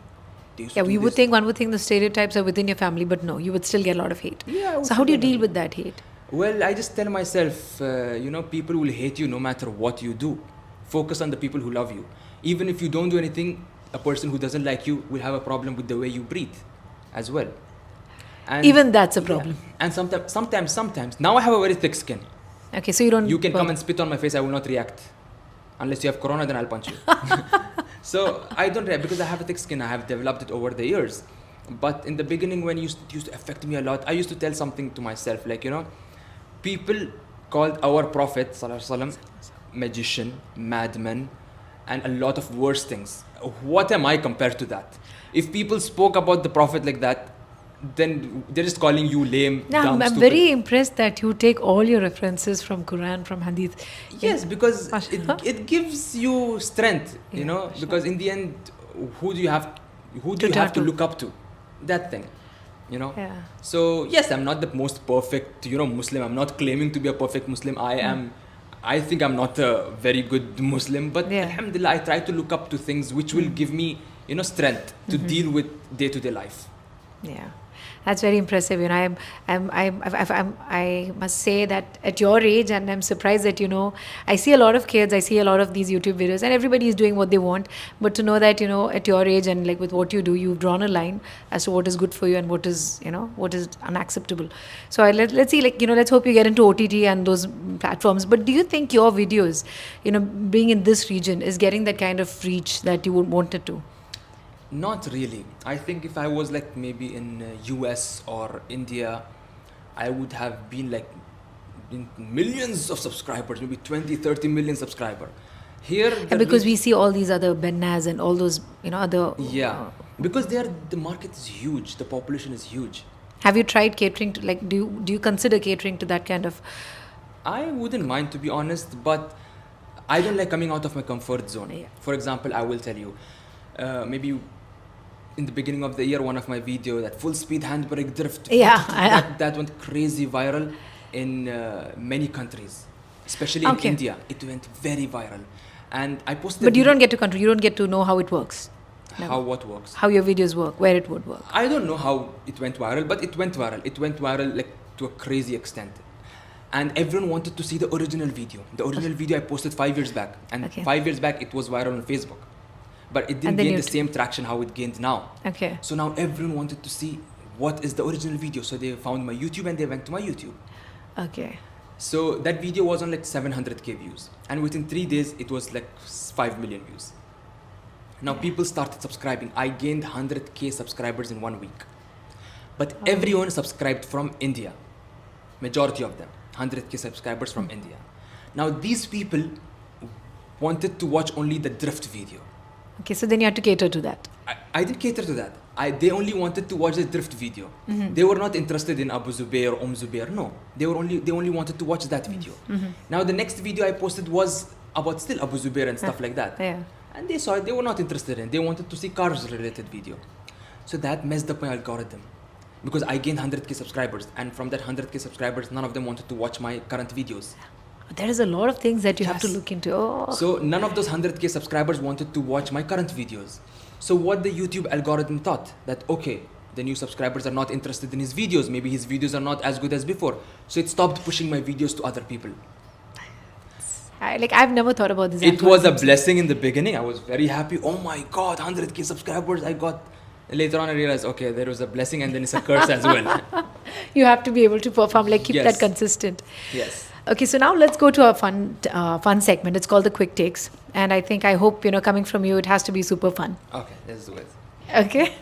They used Yeah, to do one would think the stereotypes are within your family, but no, you would still get a lot of hate. Yeah, I would So how do you still get deal with that hate? Well, I just tell myself, people will hate you no matter what you do. Focus on the people who love you. Even if you don't do anything, a person who doesn't like you will have a problem with the way you breathe as well. And Even that's a problem. And sometimes. Now I have a very thick skin. Okay, so you don't. You can come and spit on my face, I will not react. Unless you have corona, then I'll punch you. So I don't react because I have a thick skin. I have developed it over the years. But in the beginning, when it used to affect me a lot, I used to tell something to myself, like, people called our Prophet ﷺ magician, madman, and a lot of worse things. What am I compared to that? If people spoke about the Prophet like that, then they're just calling you lame, No, dumb, I'm stupid. very impressed that you take all your references from Quran, from Hadith. Yes, because it gives you strength, because in the end, who do you have to look up to? That thing, Yeah. So yes, I'm not the most perfect, Muslim. I'm not claiming to be a perfect Muslim. I think I'm not a very good Muslim, but alhamdulillah, I try to look up to things which will give me, strength to deal with day-to-day life. Yeah, that's very impressive. I must say that at your age, and I'm surprised that I see a lot of kids, I see a lot of these YouTube videos, and everybody is doing what they want. But to know that at your age and like with what you do, you've drawn a line as to what is good for you and what is unacceptable. So let's see, let's hope you get into OTT and those platforms. But do you think your videos, being in this region, is getting that kind of reach that you would want it to? Not really. I think if I was like maybe in US or India, I would have been like in millions of subscribers, maybe 20, 30 million subscribers. Here, And because we see all these other Bennaz and all those, other... Yeah, because the market is huge, the population is huge. Have you tried catering to, do you consider catering to that kind of... I wouldn't mind, to be honest, but I don't like coming out of my comfort zone. Yeah. For example, I will tell you, maybe in the beginning of the year, one of my video, that full speed handbrake drift, Yeah, that went crazy viral in many countries. Especially in Okay. India, it went very viral. And I posted. But you don't get to control. You don't get to know how it works. how what works. How your videos work, where it would work. I don't know how it went viral, but it went viral. It went viral like to a crazy extent. And everyone wanted to see the original video. The original video I posted 5 years back. And Okay. 5 years back, it was viral on Facebook. But it didn't And then gain the you- same traction how it gained now. Okay. So now everyone wanted to see what is the original video. So they found my YouTube and they went to my YouTube. Okay. So that video was on like 700k views. And within 3 days, it was like 5 million views. Now people started subscribing. I gained 100k subscribers in 1 week. But everyone subscribed from India. Majority of them. 100k subscribers from India. Now these people wanted to watch only the drift video. Okay, so then you had to cater to that. I didn't cater to that. They only wanted to watch the drift video. They were not interested in Abu Zubair or Zubair. No, they only wanted to watch that video. Now the next video I posted was about still Abu Zubair and stuff like that. Yeah. And they saw it. They were not interested in. They wanted to see cars related video. So that messed up my algorithm because I gained 100k subscribers, and from that 100k subscribers, none of them wanted to watch my current videos. There is a lot of things that you have to Yes. look into. Oh. So none of those 100k subscribers wanted to watch my current videos. So what the YouTube algorithm thought that, okay, the new subscribers are not interested in his videos. Maybe his videos are not as good as before. So it stopped pushing my videos to other people. I've never thought about this. It was a algorithm. blessing in the beginning. I was very happy. Oh my God, 100k subscribers I got. Later on I realized, okay, there was a blessing and then it's a curse as well. You have to be able to perform, like keep Yes. that consistent. Yes. Okay, so now let's go to our fun segment. It's called the quick takes, and I hope coming from you, it has to be super fun. Okay, let's do it. Okay.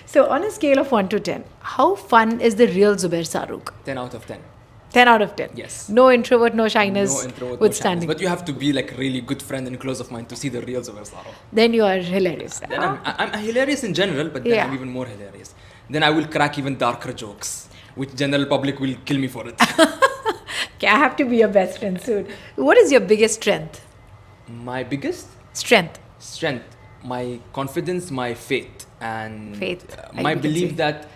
So on a scale of 1 to 10, how fun is the real Zubair Sarookh? 10 out of 10. 10 out of 10. Yes. No introvert, no shyness, No introvert, no withstanding. shyness. But you have to be like really good friend and close of mine to see the real Zubair Sarookh. Then you are hilarious. Then I'm hilarious in general, but then Yeah. I'm even more hilarious. Then I will crack even darker jokes, which general public will kill me for it. Okay, I have to be your best friend soon. What is your biggest strength? My biggest Strength. strength, my confidence, my faith, and Faith, my we can belief say. that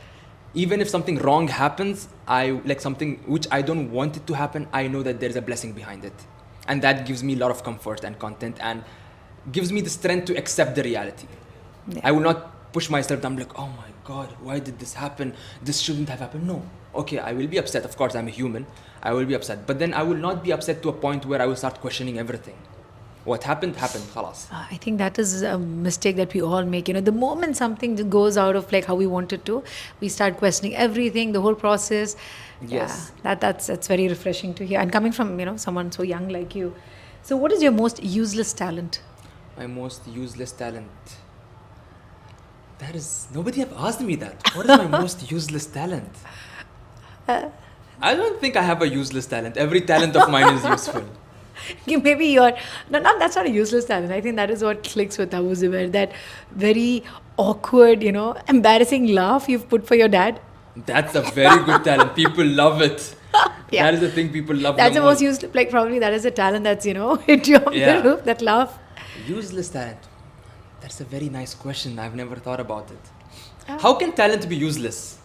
even if something wrong happens, I like something which I don't want it to happen, I know that there's a blessing behind it. And that gives me a lot of comfort and content and gives me the strength to accept the reality. Yeah. I will not push myself down like, oh my God, why did this happen? This shouldn't have happened. No. Okay, I will be upset. Of course, I'm a human. I will be upset. But then I will not be upset to a point where I will start questioning everything. What happened, happened. Khalas. I think that is a mistake that we all make. The moment something goes out of like how we want it to, we start questioning everything, the whole process. Yes. Yeah, that's very refreshing to hear. And coming from someone so young like you. So what is your most useless talent? My most useless talent. That is, nobody have asked me that. What is my most useless talent? I don't think I have a useless talent. Every talent of mine is useful. Maybe that's not a useless talent. I think that is what clicks with Abu Zubair. That very awkward, embarrassing laugh you've put for your dad. That's a very good talent. People love it. Yeah. That is the thing people love That's the the most useless. Like probably that is a talent that's hit you off Yeah. the roof. That laugh. Useless talent. That's a very nice question. I've never thought about it. How can talent be useless?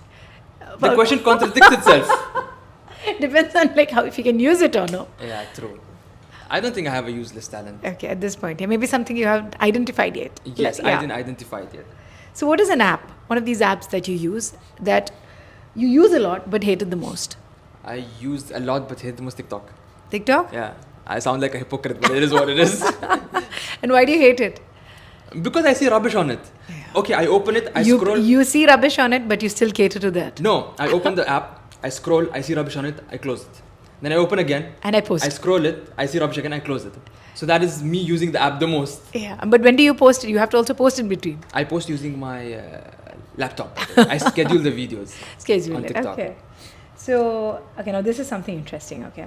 The Well- question contradicts itself. Depends on like how if you can use it or no. Yeah, true. I don't think I have a useless talent. Okay, at this point, maybe something you haven't identified yet. Yes, Like, yeah. I didn't identify it yet. So, what is an app? One of these apps that you use that you use a lot but hated the most? I used a lot but hate the most TikTok. TikTok. Yeah, I sound like a hypocrite, but it is what it is. And why do you hate it? Because I see rubbish on it. Okay, I open it, I scroll. You see rubbish on it, but you still cater to that. No, I open the app, I scroll, I see rubbish on it, I close it. Then I open again, And I post. I scroll it, I see rubbish again, I close it. So that is me using the app the most. Yeah, but when do you post it? You have to also post in between. I post using my laptop. I schedule the videos Schedule on it. TikTok. Okay. So, now this is something interesting. Okay.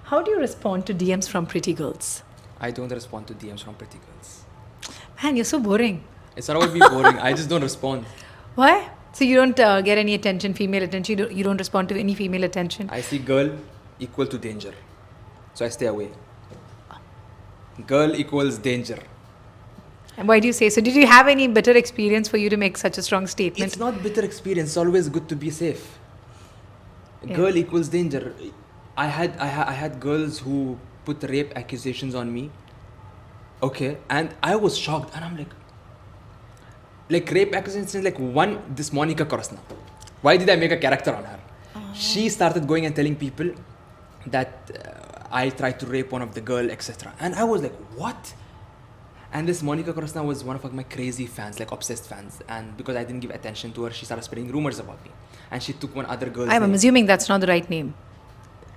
How do you respond to DMs from pretty girls? I don't respond to DMs from pretty girls. Man, you're so boring. It's not about being boring. I just don't respond. Why? So you don't get any attention, female attention. You don't respond to any female attention. I see girl equal to danger. So I stay away. Girl equals danger. And why do you say so? Did you have any bitter experience for you to make such a strong statement? It's not bitter experience. It's always good to be safe. Girl equals danger. I had girls who put rape accusations on me. Okay, and I was shocked, and I'm like rape accusations. Like one, this Monica Korosna. Why did I make a character on her? She started going and telling people that I tried to rape one of the girl, etc. And I was like, what? And this Monica Korosna was one of my crazy fans, like obsessed fans. And because I didn't give attention to her, she started spreading rumors about me. And she took one other girl's I'm name. assuming that's not the right name.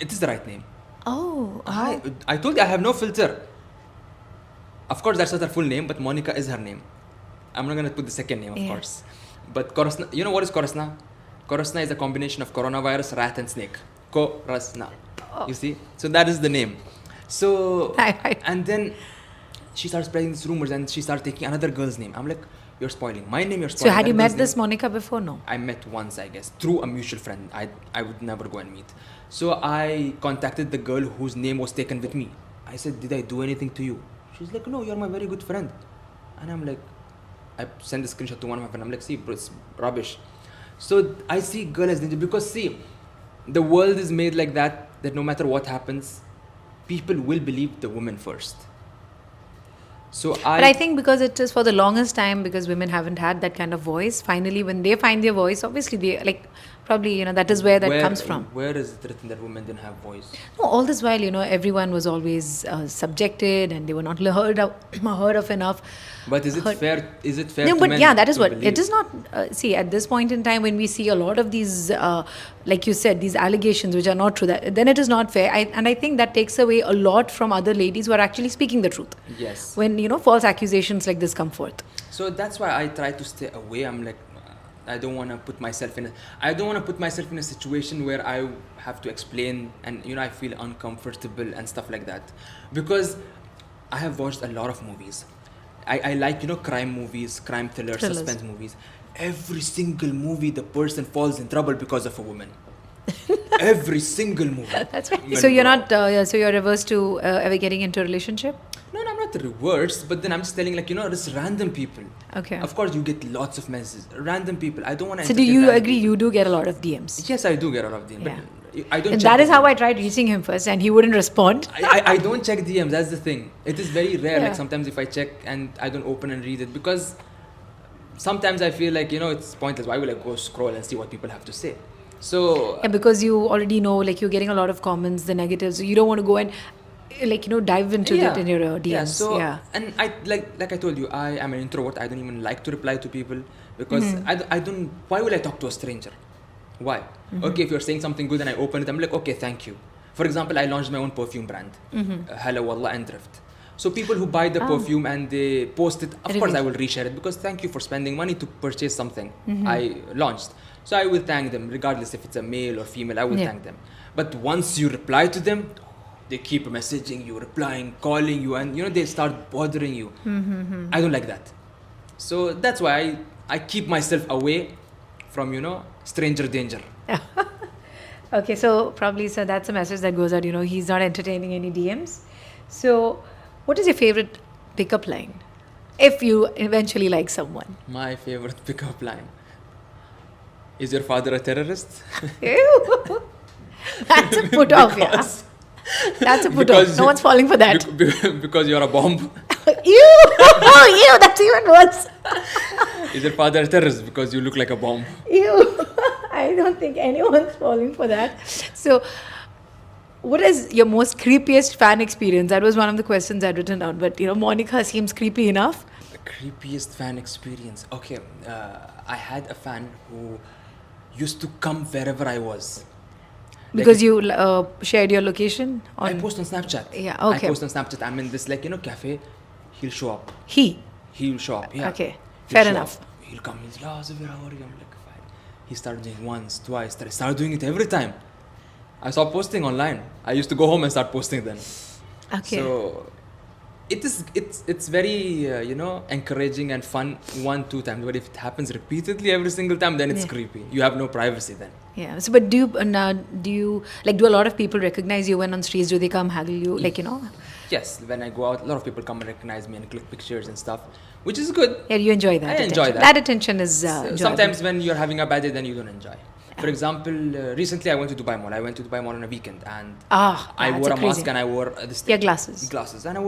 It is the right name. Oh. I told you I have no filter. Of course, that's not her full name, but Monica is her name. I'm not going to put the second name, of course. But Korosna, you know what is Korosna? Korosna is a combination of coronavirus, rat, and snake. Korosna. You see? So that is the name. So, and then she started spreading these rumors and she started taking another girl's name. I'm like, you're spoiling my name, you're spoiling So had you met name. this Monica before? No. I met once, I guess, through a mutual friend. I would never go and meet. So I contacted the girl whose name was taken with me. I said, did I do anything to you? She's like, no, you're my very good friend. And I'm like, I sent the screenshot to one of my friends. I'm like, see, bro, it's rubbish. So I see girl as danger because see, the world is made like that no matter what happens, people will believe the woman first. So But I think because it is for the longest time, because women haven't had that kind of voice, finally when they find their voice, obviously they like probably, that is where that comes from. Where is it written that women didn't have voice? No, all this while, everyone was always subjected and they were not heard of enough. But is it fair? Is it fair? No, to but men yeah, that is to what believe? it is not. See, at this point in time, when we see a lot of these, like you said, these allegations which are not true, then it is not fair. And I think that takes away a lot from other ladies who are actually speaking the truth. Yes. When false accusations like this come forth. So that's why I try to stay away. I'm like, I don't want to put myself in a situation where I have to explain and I feel uncomfortable and stuff like that, because I have watched a lot of movies. I like crime movies, crime thrillers, suspense movies. Every single movie the person falls in trouble because of a woman. Every single movie. That's right. So you're not so you're averse to ever getting into a relationship? No, I'm not the reverse, but then I'm just telling just random people. Okay. Of course you get lots of messages. Random people. I don't want to. So do you agree you do get a lot of DMs? Yes, I do get a lot of DMs. Yeah. But I don't. And check that is the how DMs. I tried reaching him first and he wouldn't respond. I don't check DMs. That's the thing. It is very rare. Yeah. Like sometimes if I check and I don't open and read it, because sometimes I feel like it's pointless. Why will I go scroll and see what people have to say? So Yeah, because you already know, like you're getting a lot of comments, the negatives. So you don't want to go and dive into it in your DMs. Yeah. So and I like I told you, I am an introvert. I don't even like to reply to people because I don't. Why will I talk to a stranger? Why? Okay, if you're saying something good and I open it, I'm like, okay, thank you. For example, I launched my own perfume brand, Hala Wallah and Drift. So people who buy the perfume and they post it, of course I will reshare it because thank you for spending money to purchase something I launched. So I will thank them regardless if it's a male or female, I will thank them. But once you reply to them, they keep messaging you, replying, calling you, and they start bothering you. I don't like that. So that's why I keep myself away from stranger danger. Okay, so probably that's a message that goes out, he's not entertaining any DMs. So what is your favorite pickup line if you eventually like someone? My favorite pickup line. Is your father a terrorist? Ew. That's a put off, yeah. That's a put off. No one's falling for that. Because you're a bomb. Ew! Ew, that's even worse. Is your father a terrorist because you look like a bomb? Ew. I don't think anyone's falling for that. So, what is your most creepiest fan experience? That was one of the questions I'd written down. But, Monica seems creepy enough. The creepiest fan experience. Okay, I had a fan who used to come wherever I was. Because you shared your location? I post on Snapchat. Yeah, okay. I post on Snapchat. I'm in this cafe. He'll show up. He'll show up, yeah. Okay, He'll fair show enough. up. He'll come. He's like, Zubair, how are you? I'm like, fine. He started doing once, twice, thrice. Started doing it every time. I stopped posting online. I used to go home and start posting then. Okay. So it's very encouraging and fun 1-2 times. But if it happens repeatedly every single time, then it's creepy. You have no privacy then. Yeah. So, but do you do a lot of people recognize you when on streets? Do they come haggle you? Yes. When I go out, a lot of people come and recognize me and click pictures and stuff, which is good. Yeah, you enjoy that. I enjoy that. That attention is enjoyable. Sometimes when you're having a bad day, then you don't enjoy. For example, recently I went to Dubai Mall. I went to Dubai Mall on a weekend, and I that's wore a crazy. mask and I wore this Yeah, thing. glasses. And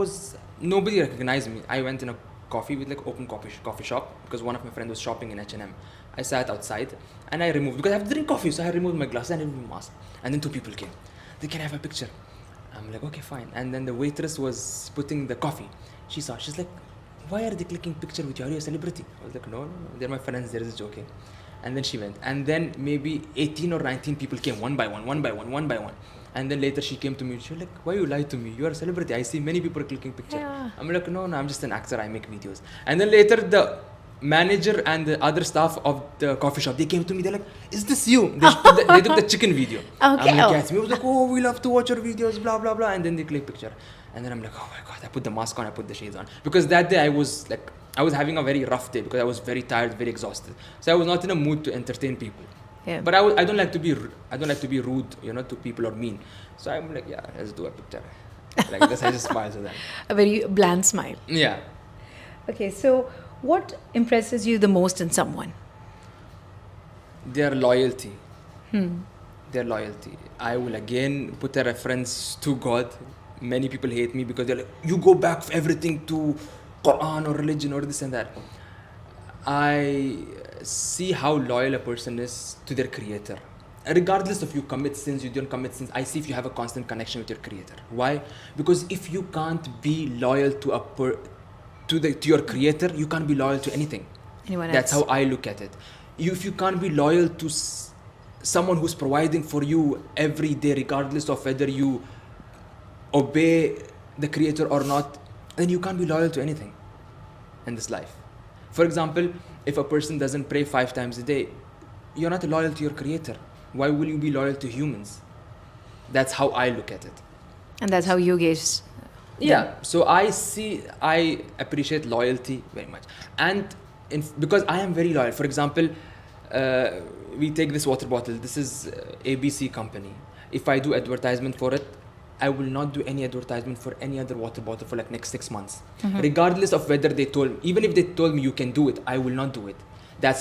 nobody recognized me. I went in a coffee with like open coffee shop because one of my friends was shopping in H&M. I sat outside and I removed, because I have to drink coffee, so I removed my glasses and removed my mask. And then two people came. They can have a picture. I'm like, okay, fine. And then the waitress was putting the coffee. She saw. She's like, why are they clicking picture with you? Are you a celebrity? I was like, no. They're my friends. They're just joking. And then she went. And then maybe 18 or 19 people came one by one. And then later she came to me. She was like, why you lie to me? You are a celebrity. I see many people clicking picture. Yeah. I'm like, no, I'm just an actor. I make videos. And then later the manager and the other staff of the coffee shop, they came to me. They're like, is this you? They took the chicken video. Okay. I'm like, yeah, it's me. I was like, oh, we love to watch your videos, blah, blah, blah. And then they click picture. And then I'm like, oh my God, I put the mask on, I put the shades on. Because that day I was having a very rough day because I was very tired, very exhausted. So I was not in a mood to entertain people. Yeah. But I don't like to be rude, to people or mean. So I'm like, yeah, let's do a picture. Like this, I just smile to them. A very bland smile. Yeah. Okay, so what impresses you the most in someone? Their loyalty. Their loyalty. I will again put a reference to God. Many people hate me because they're like, you go back for everything to Quran or religion or this and that. I see how loyal a person is to their creator. Regardless of you commit sins, you don't commit sins, I see if you have a constant connection with your creator. Why? Because if you can't be loyal to your creator, you can't be loyal to anything. Anyone else? That's how I look at it. If you can't be loyal to someone who's providing for you every day, regardless of whether you obey the creator or not, then you can't be loyal to anything in this life. For example, if a person doesn't pray 5 times a day, you're not loyal to your creator. Why will you be loyal to humans? That's how I look at it. And that's how you gauge. Yeah. So I appreciate loyalty very much. And because I am very loyal. For example, we take this water bottle. This is ABC company. If I do advertisement for it, I will not do any advertisement for any other water bottle for like next 6 months. Regardless of whether even if they told me you can do it, I will not do it. That's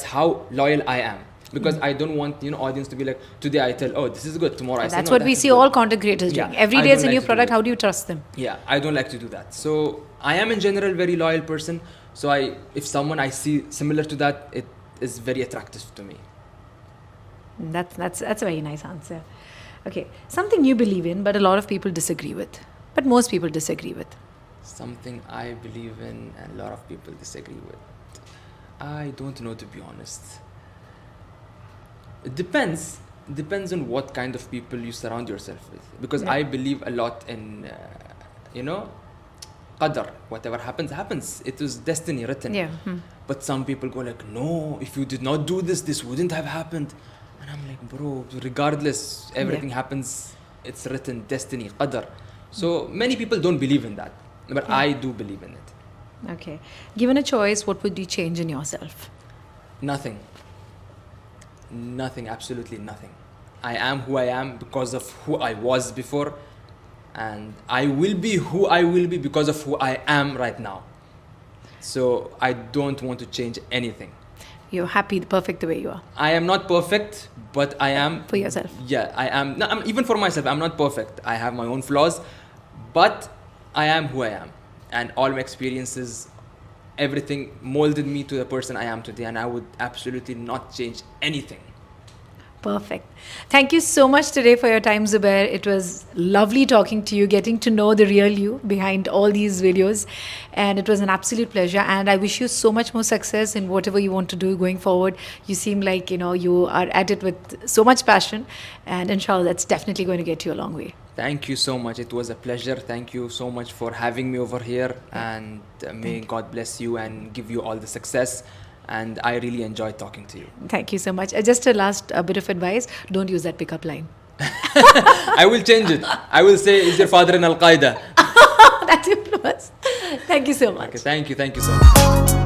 how loyal I am. Because I don't want audience to be like, today I tell, this is good, tomorrow I say, That's no, what we is see good. all content creators doing. Every day it's a new product. How do you trust them? Yeah, I don't like to do that. So I am in general very loyal person. So if someone I see similar to that, it is very attractive to me. That's a very nice answer. Okay, something you believe in, but a lot of people disagree with. But most people disagree with. Something I believe in and a lot of people disagree with. I don't know, to be honest. It depends on what kind of people you surround yourself with. Because I believe a lot in, qadar. Whatever happens. It was destiny written. Yeah. But some people go like, no, if you did not do this wouldn't have happened. And I'm like, bro, regardless, everything happens. It's written, destiny, qadar. So many people don't believe in that. But I do believe in it. Okay. Given a choice, what would you change in yourself? Nothing, absolutely nothing. I am who I am because of who I was before, and I will be who I will be because of who I am right now. So I don't want to change anything. You're happy, perfect the way you are. I am not perfect, but I am... For yourself. Yeah, I am. No, even for myself, I'm not perfect. I have my own flaws, but I am who I am. And all my experiences, everything molded me to the person I am today, and I would absolutely not change anything. Perfect. Thank you so much today for your time, Zubair. It was lovely talking to you, getting to know the real you behind all these videos. And it was an absolute pleasure. And I wish you so much more success in whatever you want to do going forward. You seem like, you are at it with so much passion. And inshallah, that's definitely going to get you a long way. Thank you so much. It was a pleasure. Thank you so much for having me over here. And may God bless you and give you all the success. And I really enjoyed talking to you. Thank you so much. Just a last bit of advice. Don't use that pickup line. I will change it. I will say, is your father in Al-Qaeda? That's influence. Thank you so much. Okay, thank you so much.